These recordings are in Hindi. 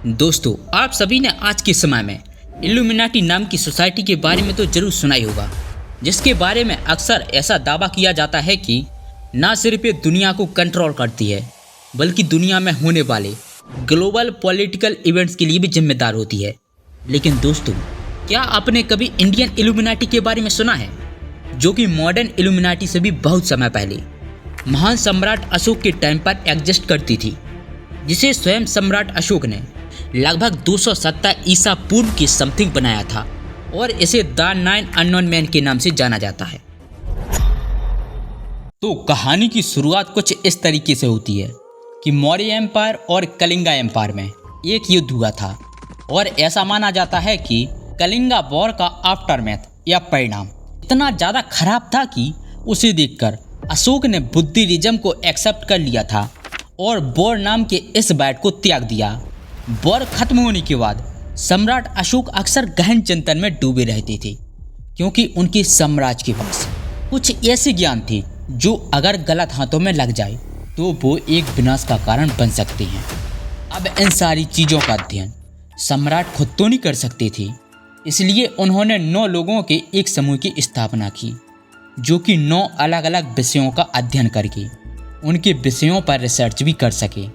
दोस्तों, आप सभी ने आज के समय में इल्यूमिनाटी नाम की सोसाइटी के बारे में तो जरूर सुना ही होगा, जिसके बारे में अक्सर ऐसा दावा किया जाता है कि ना सिर्फ ये दुनिया को कंट्रोल करती है बल्कि दुनिया में होने वाले ग्लोबल पॉलिटिकल इवेंट्स के लिए भी जिम्मेदार होती है। लेकिन दोस्तों, क्या आपने कभी इंडियन इल्यूमिनाटी के बारे में सुना है, जो कि मॉडर्न इल्यूमिनाटी से भी बहुत समय पहले महान सम्राट अशोक के टाइम पर एग्जिस्ट करती थी, जिसे स्वयं सम्राट अशोक ने लगभग 270 ईसा पूर्व की समथिंग बनाया था और इसे द 9 अननोन मैन के नाम से जाना जाता है। तो कहानी की शुरुआत कुछ इस तरीके से होती है कि मौर्य एम्पायर और कलिंगा एम्पायर में एक युद्ध हुआ था और ऐसा माना जाता है कि कलिंगा वॉर का आफ्टरमैथ या परिणाम इतना ज़्यादा खराब था कि उसे देखकर अशोक ने बुद्धिज्म को एक्सेप्ट कर लिया था और वॉर नाम के इस बैट को त्याग दिया। वॉर खत्म होने के बाद सम्राट अशोक अक्सर गहन चिंतन में डूबे रहते थे, क्योंकि उनके साम्राज्य के पास कुछ ऐसे ज्ञान थे जो अगर गलत हाथों में लग जाए तो वो एक विनाश का कारण बन सकते हैं। अब इन सारी चीज़ों का अध्ययन सम्राट खुद तो नहीं कर सकते थे, इसलिए उन्होंने 9 लोगों के एक समूह की स्थापना की, जो कि 9 अलग अलग विषयों का अध्ययन करके उनके विषयों पर रिसर्च भी कर सके।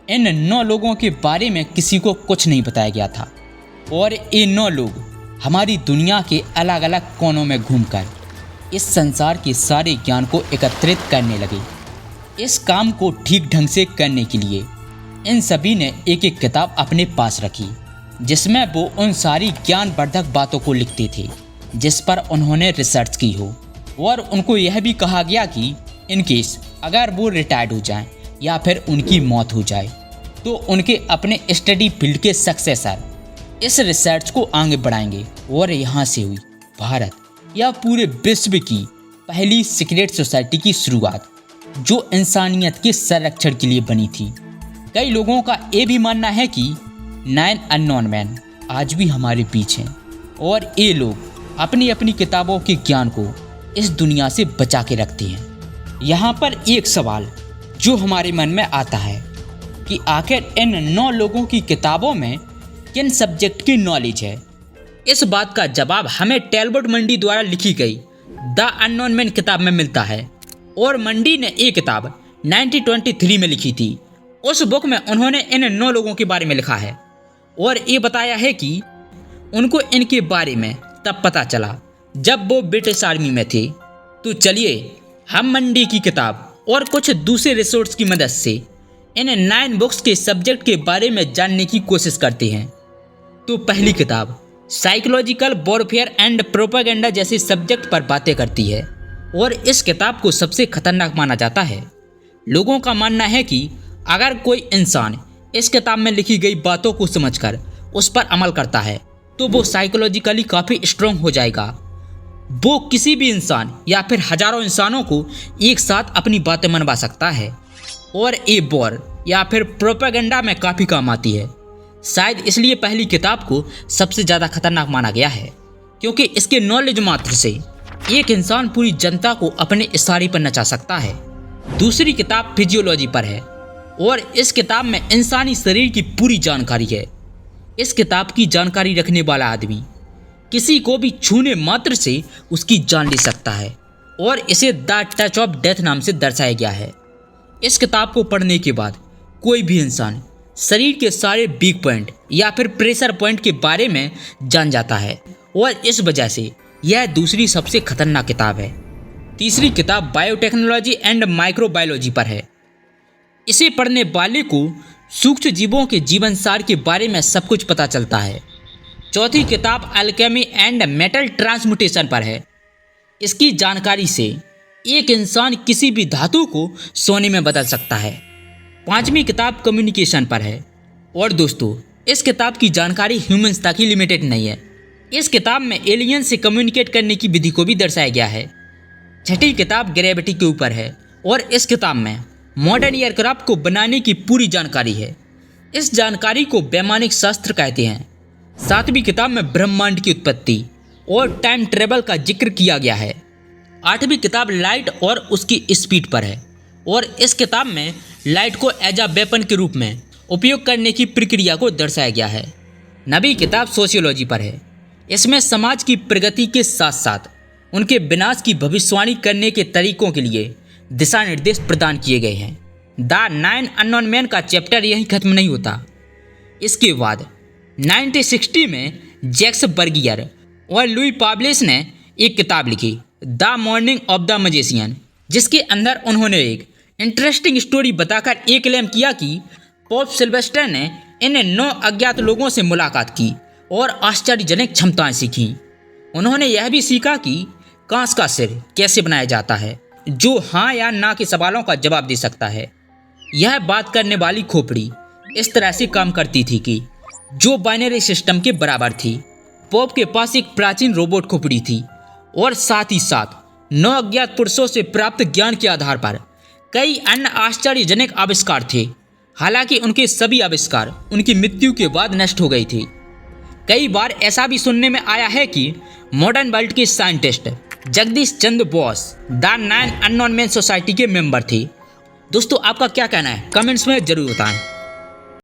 इन 9 लोगों के बारे में किसी को कुछ नहीं बताया गया था और ये 9 लोग हमारी दुनिया के अलग अलग कोनों में घूमकर इस संसार के सारे ज्ञान को एकत्रित करने लगे। इस काम को ठीक ढंग से करने के लिए इन सभी ने एक एक किताब अपने पास रखी, जिसमें वो उन सारी ज्ञानवर्धक बातों को लिखते थे जिस पर उन्होंने रिसर्च की हो। और उनको यह भी कहा गया कि इन केस अगर वो रिटायर्ड हो जाएं या फिर उनकी मौत हो जाए तो उनके अपने स्टडी फील्ड के सक्सेसर इस रिसर्च को आगे बढ़ाएंगे और यहाँ से हुई भारत या पूरे विश्व की पहली सीक्रेट सोसाइटी की शुरुआत, जो इंसानियत के संरक्षण के लिए बनी थी। कई लोगों का ये भी मानना है कि 9 अननोन मैन आज भी हमारे बीच हैं और ये लोग अपनी अपनी किताबों के ज्ञान को इस दुनिया से बचा के रखते हैं। यहाँ पर एक सवाल जो हमारे मन में आता है कि आखिर इन 9 लोगों की किताबों में किन सब्जेक्ट की नॉलेज है। इस बात का जवाब हमें टैलबॉट मंडी द्वारा लिखी गई द अननोन मैन किताब में मिलता है। और मंडी ने ये किताब 1923 में लिखी थी। उस बुक में उन्होंने इन 9 लोगों के बारे में लिखा है और ये बताया है कि उनको इनके बारे में तब पता चला जब वो ब्रिटिश आर्मी में थे। तो चलिए हम मंडी की किताब और कुछ दूसरे रिसोर्स की मदद से इन 9 बुक्स के सब्जेक्ट के बारे में जानने की कोशिश करते हैं। तो पहली किताब साइकोलॉजिकल वॉरफेयर एंड प्रोपेगेंडा जैसे सब्जेक्ट पर बातें करती है और इस किताब को सबसे खतरनाक माना जाता है। लोगों का मानना है कि अगर कोई इंसान इस किताब में लिखी गई बातों को समझकर उस पर अमल करता है तो वो साइकोलॉजिकली काफ़ी स्ट्रॉन्ग हो जाएगा। वो किसी भी इंसान या फिर हजारों इंसानों को एक साथ अपनी बातें मनवा सकता है और ये वॉर या फिर प्रोपेगेंडा में काफ़ी काम आती है। शायद इसलिए पहली किताब को सबसे ज़्यादा खतरनाक माना गया है, क्योंकि इसके नॉलेज मात्र से एक इंसान पूरी जनता को अपने इशारे पर नचा सकता है। दूसरी किताब फिजियोलॉजी पर है और इस किताब में इंसानी शरीर की पूरी जानकारी है। इस किताब की जानकारी रखने वाला आदमी किसी को भी छूने मात्र से उसकी जान ले सकता है और इसे द टच ऑफ डेथ नाम से दर्शाया गया है। इस किताब को पढ़ने के बाद कोई भी इंसान शरीर के सारे वीक पॉइंट या फिर प्रेशर पॉइंट के बारे में जान जाता है और इस वजह से यह दूसरी सबसे खतरनाक किताब है। तीसरी किताब बायोटेक्नोलॉजी एंड माइक्रोबायोलॉजी पर है। इसे पढ़ने वाले को सूक्ष्म जीवों के जीवन सार के बारे में सब कुछ पता चलता है। चौथी किताब अल्केमी एंड मेटल ट्रांसम्यूटेशन पर है। इसकी जानकारी से एक इंसान किसी भी धातु को सोने में बदल सकता है। पांचवी किताब कम्युनिकेशन पर है और दोस्तों, इस किताब की जानकारी ह्यूमंस तक ही लिमिटेड नहीं है। इस किताब में एलियन से कम्युनिकेट करने की विधि को भी दर्शाया गया है। छठी किताब ग्रेविटी के ऊपर है और इस किताब में मॉडर्न एयरक्राफ्ट को बनाने की पूरी जानकारी है। इस जानकारी को वैमानिक शास्त्र कहते हैं। सातवीं किताब में ब्रह्मांड की उत्पत्ति और टाइम ट्रेवल का जिक्र किया गया है। आठवीं किताब लाइट और उसकी स्पीड पर है और इस किताब में लाइट को एज अ वेपन के रूप में उपयोग करने की प्रक्रिया को दर्शाया गया है। नवी किताब सोशियोलॉजी पर है। इसमें समाज की प्रगति के साथ साथ उनके विनाश की भविष्यवाणी करने के तरीकों के लिए दिशा निर्देश प्रदान किए गए हैं। द 9 अननोन मैन का चैप्टर यहीं खत्म नहीं होता। इसके बाद 1960 में जैक्स बर्गियर और लुई पाब्लिस ने एक किताब लिखी, the morning of the magician, जिसके अंदर उन्होंने एक इंटरेस्टिंग स्टोरी बताकर ये क्लेम किया कि पोप सिल्वेस्टर ने इन 9 अज्ञात लोगों से मुलाकात की और आश्चर्यजनक क्षमताएं सीखीं। उन्होंने यह भी सीखा कि कांच का सिर कैसे बनाया जाता है, जो हाँ या ना के सवालों का जवाब दे सकता है। यह बात करने वाली खोपड़ी इस तरह से काम करती थी कि जो बाइनरी सिस्टम के बराबर थी। पोप के पास एक प्राचीन रोबोट खोपड़ी थी और साथ ही साथ 9 अज्ञात पुरुषों से प्राप्त ज्ञान के आधार पर कई अन्य आश्चर्यजनक आविष्कार थे। हालांकि उनके सभी आविष्कार उनकी मृत्यु के बाद नष्ट हो गई थी। कई बार ऐसा भी सुनने में आया है कि मॉडर्न वर्ल्ड के scientist Jagdish Chandra Bose the 9 unknown man society के मेंबर थे। दोस्तों, आपका क्या कहना है? कमेंट्स में जरूर बताएं।